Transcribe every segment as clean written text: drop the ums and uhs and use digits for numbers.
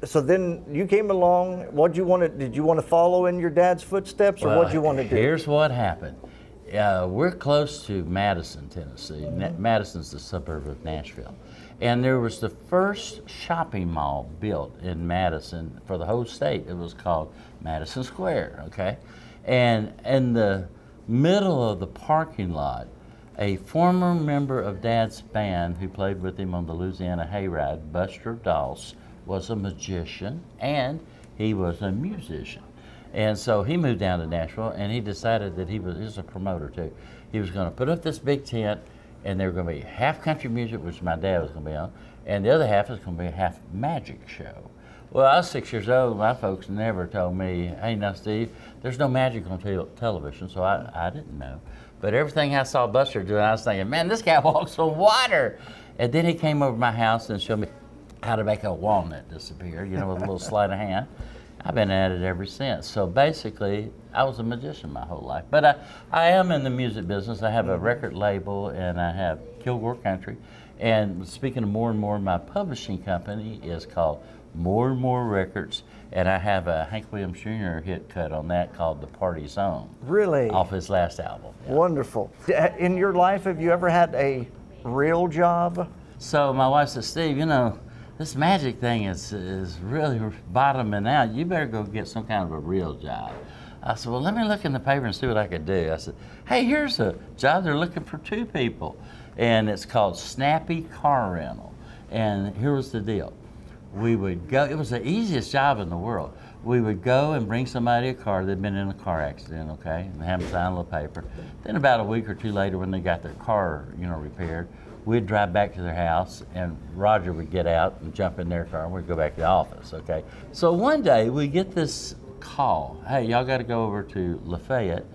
So then you came along. What you wanted? Did you want to follow in your dad's footsteps, or what did you want to do? Here's what happened. We're close to Madison, Tennessee. Madison's the suburb of Nashville. And there was the first shopping mall built in Madison for the whole state. It was called Madison Square, okay? And in the middle of the parking lot, a former member of Dad's band who played with him on the Louisiana Hayride, Buster Doss, was a magician and he was a musician. And so he moved down to Nashville and he decided that he was a promoter too. He was going to put up this big tent and there were going to be half country music, which my dad was going to be on, and the other half was going to be a half magic show. Well, I was 6 years old. My folks never told me, hey, now, Steve, there's no magic on television, so I didn't know. But everything I saw Buster doing, I was thinking, man, this guy walks on water. And then he came over to my house and showed me how to make a walnut disappear, you know, with a little sleight of hand. I've been at it ever since. So basically, I was a magician my whole life. But I am in the music business. I have a record label and I have Kilgore Country. And speaking of more and more, my publishing company is called More and More Records. And I have a Hank Williams Jr. hit cut on that called The Party Song. Really? Off his last album. Yeah. Wonderful. In your life, have you ever had a real job? So my wife said, Steve, you know, this magic thing is really bottoming out. You better go get some kind of a real job. I said, well, let me look in the paper and see what I could do. I said, hey, here's a job. They're looking for 2 people. And it's called Snappy Car Rental. And here was the deal. We would go, it was the easiest job in the world. We would go and bring somebody a car that'd been in a car accident, okay, and have them sign a little paper. Then about a week or 2 later, when they got their car, you know, repaired, we'd drive back to their house and Roger would get out and jump in their car and we'd go back to the office, okay? So one day we get this call, hey, y'all gotta go over to Lafayette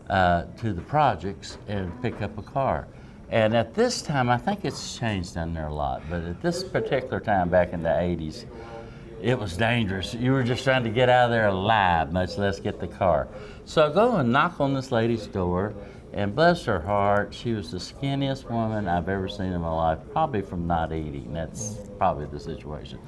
to the projects and pick up a car. And at this time, I think it's changed down there a lot, but at this particular time back in the 80s, it was dangerous. You were just trying to get out of there alive, much less get the car. So I go and knock on this lady's door, and bless her heart, she was the skinniest woman I've ever seen in my life, probably from not eating. That's probably the situation.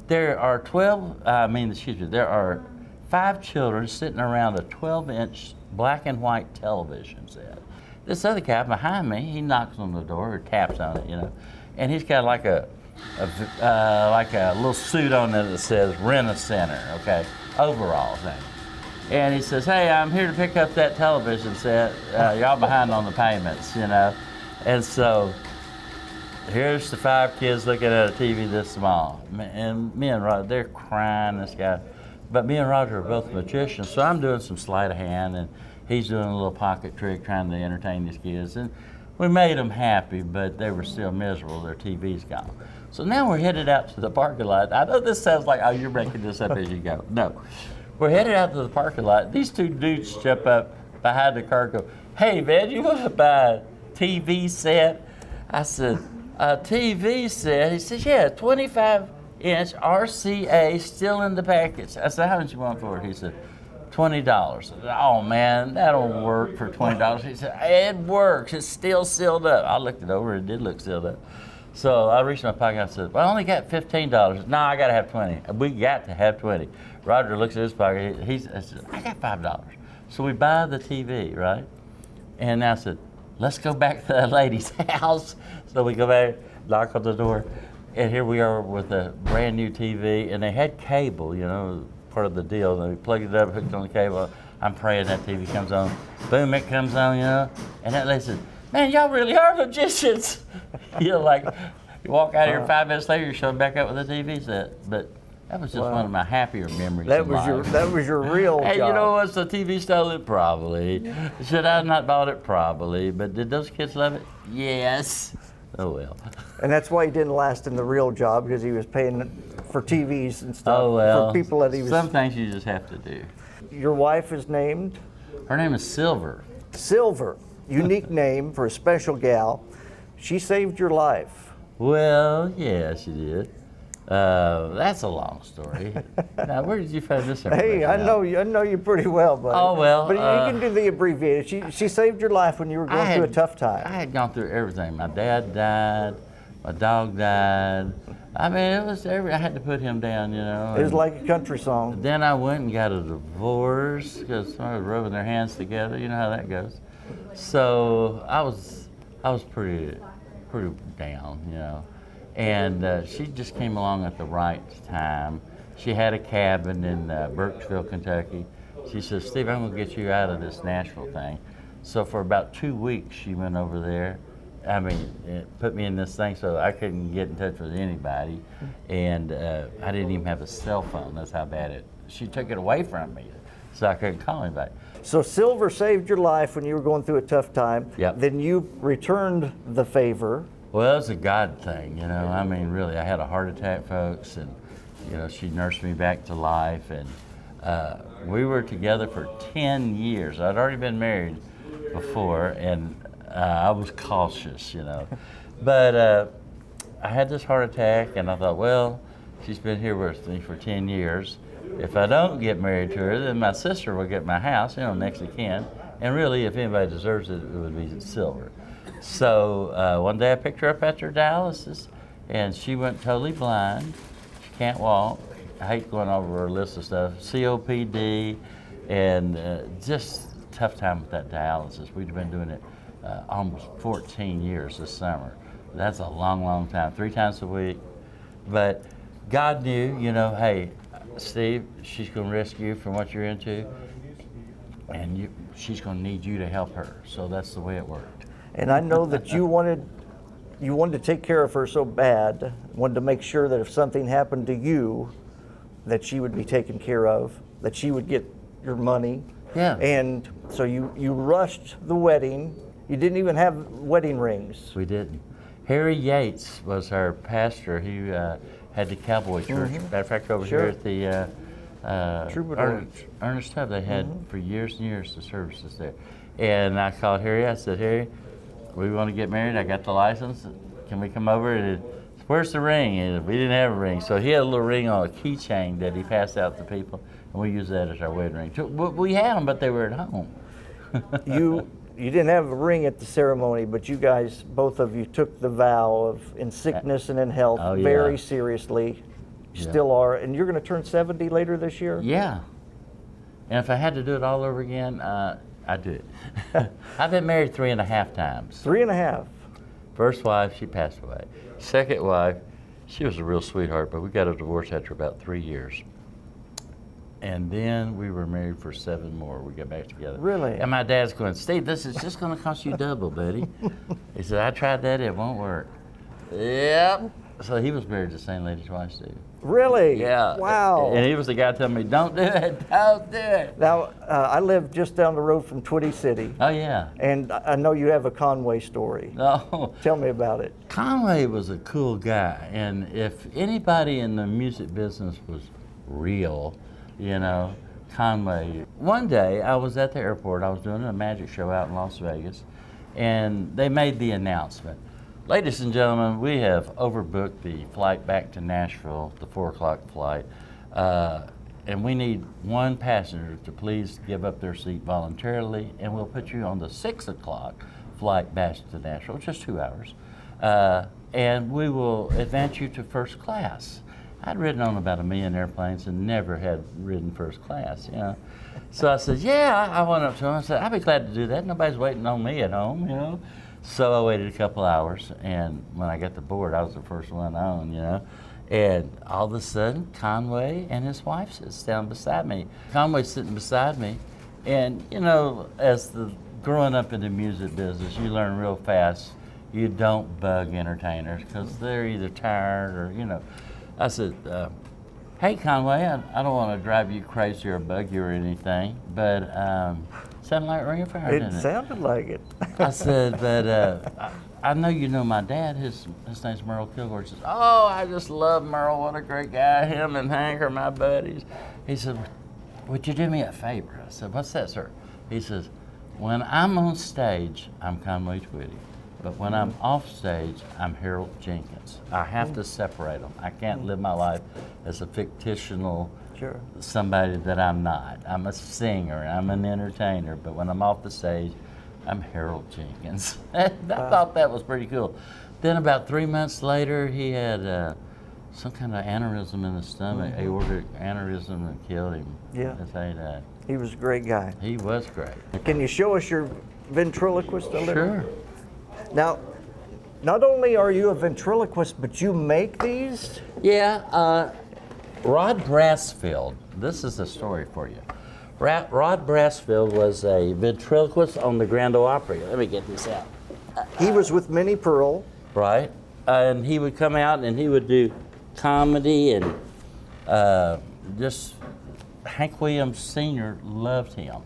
There are there are 5 children sitting around a 12-inch black and white television set. This other guy behind me, he knocks on the door or taps on it, you know, and he's got like a little suit on it that says Rent-A-Center, okay, overall thing. And he says, hey, I'm here to pick up that television set. Y'all behind on the payments, you know. And so here's the 5 kids looking at a TV this small. And me and Roger, they're crying, this guy. But me and Roger are both magicians, so I'm doing some sleight of hand, and he's doing a little pocket trick trying to entertain these kids. And we made them happy, but they were still miserable. Their TV's gone. So now we're headed out to the parking lot. I know this sounds like, oh, you're making this up as you go. No. We're headed out to the parking lot. These 2 dudes jump up behind the car and go, hey, man, you want to buy a TV set? I said, a TV set? He says, yeah, 25-inch RCA still in the package. I said, how much you want for it? He said, $20. I said, oh, man, that don't work for $20. He said, it works. It's still sealed up. I looked it over. It did look sealed up. So I reached in my pocket. I said, well, I only got $15. No, I got to have 20. We got to have 20. Roger looks at his pocket. I said, I got $5. So we buy the TV, right? And I said, let's go back to that lady's house. So we go back, knock on the door, and here we are with a brand new TV. And they had cable, you know, part of the deal. They plugged it up, hooked on the cable. I'm praying that TV comes on. Boom, it comes on, you know. And that lady said, man, y'all really are magicians. You know, like, you walk out here 5 minutes later, you're showing back up with a TV set. But that was just one of my happier memories that in was life. That was your real Hey, job. you know what's the TV stolen? Probably. Should I have not bought it? Probably. But did those kids love it? Yes. Oh, well. And that's why he didn't last in the real job, because he was paying for TVs and stuff Oh, well. for people that he was... Some things you just have to do. Your wife is named? Her name is Silver. Silver. Unique name for a special gal. She saved your life. Well, yeah, she did. That's a long story. Now, where did you find this information? Hey, I know you pretty well, buddy. Oh, well. But you can do the abbreviated. She saved your life when you were going through a tough time. I had gone through everything. My dad died. My dog died. I mean, it was I had to put him down, you know. It was like a country song. Then I went and got a divorce because somebody was rubbing their hands together. You know how that goes. So I was pretty down, you know. And she just came along at the right time. She had a cabin in Burkesville, Kentucky. She said, "Steve, I'm gonna get you out of this Nashville thing." So for about 2 weeks, she went over there. I mean, it put me in this thing so I couldn't get in touch with anybody, and I didn't even have a cell phone. That's how bad she took it away from me, so I couldn't call anybody. So silver saved your life when you were going through a tough time. Yep. Then you returned the favor. Well, it was a God thing, you know. I mean, really, I had a heart attack, folks, and you know, she nursed me back to life, and we were together for 10 years. I'd already been married before, and I was cautious, you know. But I had this heart attack, and I thought, well, she's been here with me for 10 years. If I don't get married to her, then my sister will get my house, you know, next of kin. And really, if anybody deserves it, it would be Silver. So one day I picked her up after dialysis, and she went totally blind. She can't walk. I hate going over her list of stuff. COPD, and just tough time with that dialysis. We'd been doing it almost 14 years this summer. That's a long, long time, 3 times a week. But God knew, you know, hey, Steve, she's going to rescue you from what you're into, and she's going to need you to help her. So that's the way it worked. And I know that you wanted to take care of her so bad, wanted to make sure that if something happened to you, that she would be taken care of, that she would get your money. Yeah. And so you rushed the wedding. You didn't even have wedding rings. We didn't. Harry Yates was our pastor. He had the Cowboy Church. Matter of fact, over here at the Ernest Hub, they had for years and years the services there. And I called Harry. I said, "Harry, we want to get married. I got the license. Can we come over?" And where's the ring? And we didn't have a ring. So he had a little ring on a keychain that he passed out to people, and we used that as our wedding ring. So we had them, but they were at home. You didn't have a ring at the ceremony, but you guys, both of you, took the vow of in sickness and in health very seriously. You still are, and you're going to turn 70 later this year? Yeah. And if I had to do it all over again, I'd do it. I've been married 3.5 times. 3.5? First wife, she passed away. Second wife, she was a real sweetheart, but we got a divorce after about 3 years. And then we were married for 7 more. We got back together. Really? And my dad's going, "Steve, this is just going to cost you double, buddy." He said, "I tried that, it won't work." Yep. So he was married to the same lady twice, too. Really? Yeah. Wow. And he was the guy telling me, "Don't do it, don't do it." Now, I live just down the road from Twitty City. Oh, yeah. And I know you have a Conway story. Oh. Tell me about it. Conway was a cool guy, and if anybody in the music business was real, you know, Conway. One day I was at the airport, I was doing a magic show out in Las Vegas, and they made the announcement. "Ladies and gentlemen, we have overbooked the flight back to Nashville, the 4 o'clock flight, and we need one passenger to please give up their seat voluntarily, and we'll put you on the 6 o'clock flight back to Nashville, just 2 hours, and we will advance you to first class." I'd ridden on about 1 million airplanes and never had ridden first class, you know. So I said, "Yeah," I went up to him. I said, "I'd be glad to do that. Nobody's waiting on me at home, you know." So I waited a couple hours, and when I got the board, I was the first one on, you know. And all of a sudden, Conway and his wife sits down beside me. Conway's sitting beside me, and you know, growing up in the music business, you learn real fast, you don't bug entertainers because they're either tired or, you know. I said, "Hey, Conway, I don't want to drive you crazy or bug you or anything, but sounded like ringoffire, didn't it?" It sounded like it. I said, "But I know you know my dad. His name's Merle Kilgore." He says, "Oh, I just love Merle. What a great guy. Him and Hank are my buddies." He said, "Would you do me a favor?" I said, "What's that, sir?" He says, "When I'm on stage, I'm Conway Twitty. But when I'm off stage, I'm Harold Jenkins. I have to separate them. I can't live my life as a fictional somebody that I'm not. I'm a singer, I'm an entertainer, but when I'm off the stage, I'm Harold Jenkins." I thought that was pretty cool. Then about 3 months later, he had some kind of aneurysm in the stomach, aortic aneurysm that killed him. Yeah. That's how he died. He was a great guy. He was great. Can you show us your ventriloquist a little? Sure. Now, not only are you a ventriloquist, but you make these? Yeah, Rod Brassfield, this is the story for you. Rod Brassfield was a ventriloquist on the Grandoleopry. Let me get this out. He was with Minnie Pearl. Right, and he would come out and he would do comedy and just Hank Williams Sr. loved him.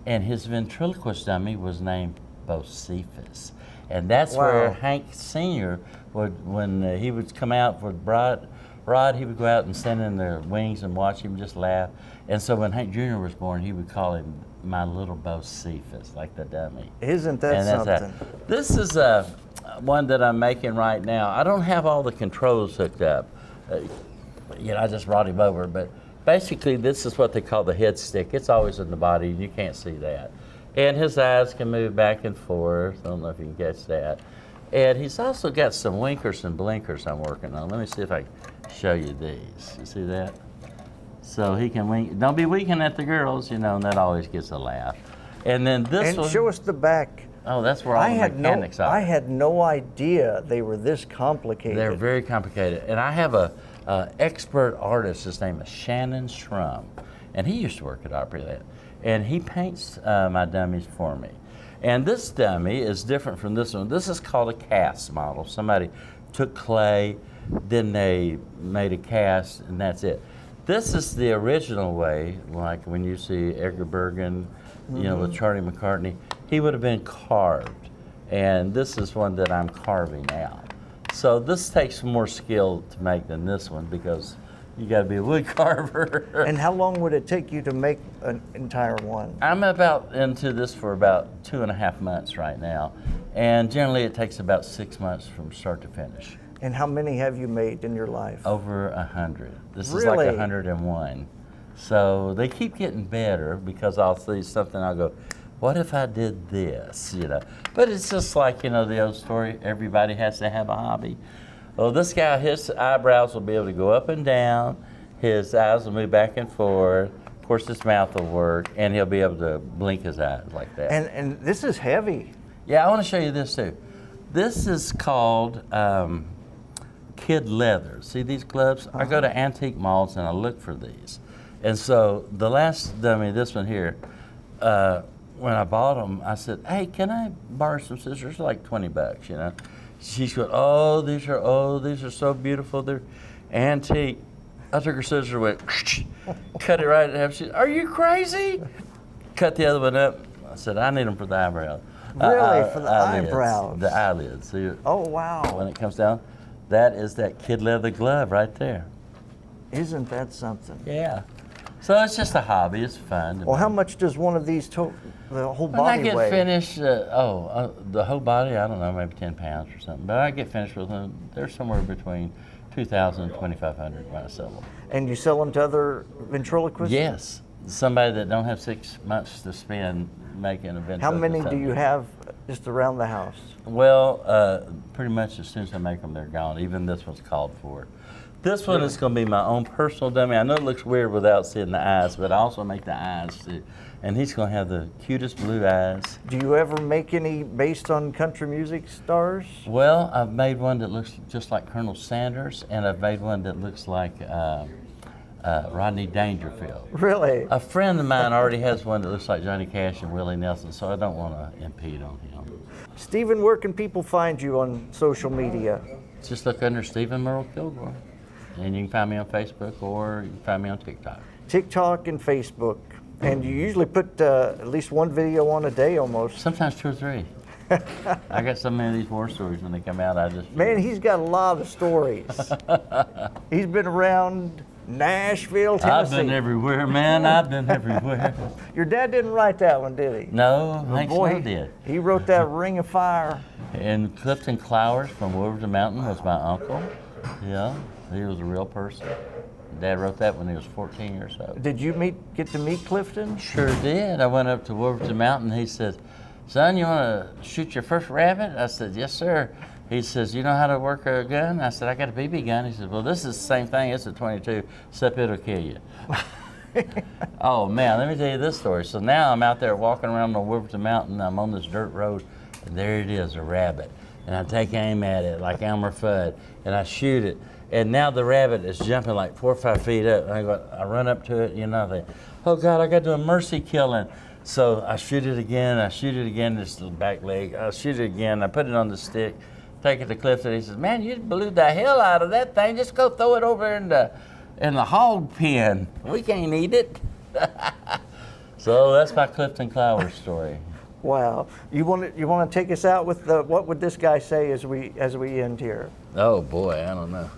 And his ventriloquist dummy was named Bocephus. And that's where Hank Sr. would, when he would come out with Rod, he would go out and stand in the wings and watch him just laugh. And so when Hank Jr. was born, he would call him my little Bocephus, like the dummy. Isn't that something? This is one that I'm making right now. I don't have all the controls hooked up. I just brought him over, but basically this is what they call the head stick. It's always in the body, and you can't see that. And his eyes can move back and forth. I don't know if you can catch that. And he's also got some winkers and blinkers I'm working on. Let me see if I can show you these. You see that? So he can wink. Don't be winking at the girls, and that always gets a laugh. And then this one. And show us the back. Oh, that's where all the mechanics are. I had no idea they were this complicated. They're very complicated. And I have a expert artist. His name is Shannon Shrum. And he used to work at Opryland. And he paints my dummies for me. And this dummy is different from this one. This is called a cast model. Somebody took clay, then they made a cast, and that's it. This is the original way, like when you see Edgar Bergen, with Charlie McCartney, he would have been carved. And this is one that I'm carving now. So this takes more skill to make than this one because you got to be a wood carver. And how long would it take you to make an entire one? I'm about into this for about 2.5 months right now. And generally it takes about 6 months from start to finish. And how many have you made in your life? Over 100. This is Really? like 101. So they keep getting better because I'll see something, I'll go, what if I did this, But it's just like, the old story, everybody has to have a hobby. Well, this guy, his eyebrows will be able to go up and down, his eyes will move back and forth, of course his mouth will work, and he'll be able to blink his eyes like that. And this is heavy. Yeah, I want to show you this too. This is called kid leather. See these gloves? I go to antique malls and I look for these. And so the last dummy, this one here, when I bought them, I said, hey, can I borrow some scissors? They're like $20, She's going, these are so beautiful. They're antique. I took her scissors, went, cut it right in half. She said, are you crazy? Cut the other one up. I said, I need them for the eyebrows. Really, for the eyelids, eyebrows? The eyelids. See, oh, wow. when it comes down, that is that kid leather glove right there. Isn't that something? Yeah. So it's just a hobby. It's fun. Well, how much does one of these the whole When I body get weigh? finished, the whole body, I don't know, maybe 10 pounds or something. But I get finished with them. They're somewhere between 2,000 and 2,500 when I sell them. And you sell them to other ventriloquists? Yes. Somebody that don't have 6 months to spend making a ventriloquist. How many do you have just around the house? Well, pretty much as soon as I make them, they're gone. Even this one's called for. This one is going to be my own personal dummy. I know it looks weird without seeing the eyes, but I also make the eyes too. And he's going to have the cutest blue eyes. Do you ever make any based on country music stars? Well, I've made one that looks just like Colonel Sanders, and I've made one that looks like Rodney Dangerfield. Really? A friend of mine already has one that looks like Johnny Cash and Willie Nelson, so I don't want to impede on him. Stephen, where can people find you on social media? Just look under Stephen Merle Kilgore. And you can find me on Facebook or you can find me on TikTok. TikTok and Facebook. And you usually put at least one video on a day almost. Sometimes 2 or 3. I got so many of these war stories when they come out, I just... Man, he's got a lot of stories. He's been around Nashville, Tennessee. I've been everywhere, man. I've been everywhere. Your dad didn't write that one, did he? No, But Hank boy, Snow did. He wrote that Ring of Fire. And Clifton Clowers from Wolverton Mountain was my uncle. Yeah, he was a real person. Dad wrote that when he was 14 years old. Did you get to meet Clifton? Sure did. I went up to Wolverton Mountain. He said, son, you want to shoot your first rabbit? I said, yes, sir. He says, you know how to work a gun? I said, I got a BB gun. He says, well, this is the same thing. It's a 22, except it'll kill you. Oh, man, let me tell you this story. So now I'm out there walking around the Wolverton Mountain. I'm on this dirt road, and there it is, a rabbit. And I take aim at it like Elmer Fudd, and I shoot it. And now the rabbit is jumping like 4 or 5 feet up. And I run up to it, you know, I think, oh, God, I got to do a mercy killing. So I shoot it again, just the back leg. I shoot it again, I put it on the stick, take it to Clifton. He says, man, you blew the hell out of that thing. Just go throw it over in the hog pen. We can't eat it. So that's my Clifton Clowers story. Wow. You want to take us out with what would this guy say as we end here? Oh boy, I don't know.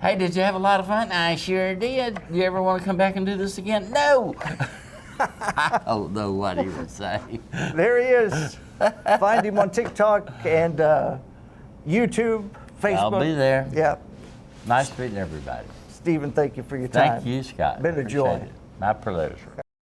Hey, did you have a lot of fun? I sure did. You ever want to come back and do this again? No. I don't know what he would say. There he is. Find him on TikTok and YouTube, Facebook. I'll be there. Yeah. Nice meeting everybody. Stephen, thank you for your time. Thank you, Scott. Been a joy. Appreciate it. My pleasure.